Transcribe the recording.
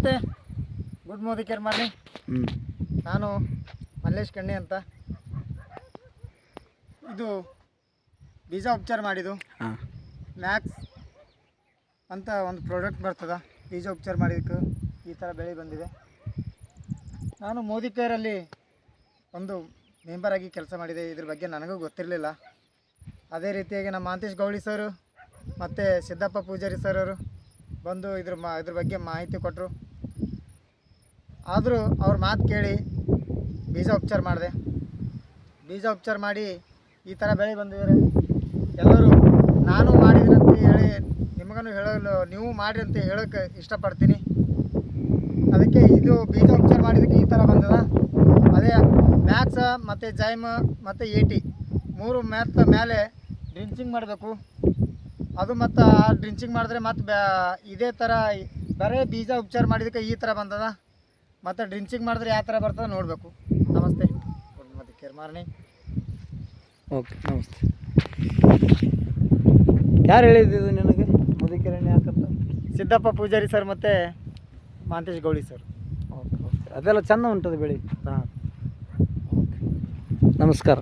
ನಮಸ್ತೆ, good Modi care ಮಾಡಿ. ನಾನು ಮಲ್ಲೇಶ್ ಕಣ್ಣಿ ಅಂತ. ಇದು ಬೀಜ ಉಪಚಾರ ಮಾಡಿದ್ದು ಮ್ಯಾಕ್ಸ್ ಅಂತ ಒಂದು ಪ್ರಾಡಕ್ಟ್ ಬರ್ತದೆ. ಬೀಜ ಉಪಚಾರ ಮಾಡಿದ್ದಕ್ಕೆ ಈ ಥರ ಬೆಳೆ ಬಂದಿದೆ. ನಾನು ಮೋದಿ ಕೇರಲ್ಲಿ ಒಂದು ಮೆಂಬರ್ ಆಗಿ ಕೆಲಸ ಮಾಡಿದೆ. ಇದ್ರ ಬಗ್ಗೆ ನನಗೂ ಗೊತ್ತಿರಲಿಲ್ಲ. ಅದೇ ರೀತಿಯಾಗಿ ನಮ್ಮ ಮಾಂತೇಶ್ ಗೌಳಿ ಸರು ಮತ್ತು ಸಿದ್ದಪ್ಪ ಪೂಜಾರಿ ಸರ್ ಅವರು ಬಂದು ಇದ್ರ ಬಗ್ಗೆ ಮಾಹಿತಿ ಕೊಟ್ಟರು. ಆದರೂ ಅವ್ರ ಮಾತು ಕೇಳಿ ಬೀಜ ಉಪಚಾರ ಮಾಡಿದೆ. ಬೀಜ ಉಪಚಾರ ಮಾಡಿ ಈ ಥರ ಬೆಳೆ ಬಂದಿದ್ದಾರೆ. ಎಲ್ಲರೂ ನಾನು ಮಾಡಿದ್ರಂತ ಹೇಳಿ ನಿಮಗೂ ಹೇಳಲು, ನೀವು ಮಾಡಿರಿ ಅಂತ ಹೇಳೋಕ್ಕೆ ಇಷ್ಟಪಡ್ತೀನಿ. ಅದಕ್ಕೆ ಇದು ಬೀಜ ಉಪಚಾರ ಮಾಡಿದ್ದಕ್ಕೆ ಈ ಥರ ಬಂದದ. ಅದೇ ಮ್ಯಾಕ್ಸ ಮತ್ತು ಜೈಮ್ ಮತ್ತು 80 ಮೂರು ಮೇಲೆ ಡ್ರಿಂಚಿಂಗ್ ಮಾಡಬೇಕು. ಅದು ಮತ್ತು ಆ ಡ್ರಿಂಚಿಂಗ್ ಮಾಡಿದ್ರೆ ಮತ್ತು ಇದೇ ಥರ ಬರೀ ಬೀಜ ಉಪಚಾರ ಮಾಡಿದ್ದಕ್ಕೆ ಈ ಥರ ಬಂದದ. ಮತ್ತು ಡ್ರಿಂಚಿಂಗ್ ಮಾಡಿದ್ರೆ ಯಾವ ಥರ ಬರ್ತದೆ ನೋಡಬೇಕು. ನಮಸ್ತೆ, ಮತ್ತು ಕೇರ್ ಮಾರ್ನಿಂಗ್. ಓಕೆ, ನಮಸ್ತೆ. ಯಾರು ಹೇಳಿದ್ದು ನಿನಗೆ ಮೋದಿ ಕೇರ್ ಎಣ್ಣೆ ಹಾಕಂತ? ಸಿದ್ದಪ್ಪ ಪೂಜಾರಿ ಸರ್ ಮತ್ತು ಮಾಂತೇಶ್ ಗೌಳಿ ಸರ್. ಓಕೆ ಓಕೆ, ಅದೆಲ್ಲ ಚೆಂದ ಉಂಟದು ಬೆಳೆ. ಹಾಂ, ಓಕೆ, ನಮಸ್ಕಾರ.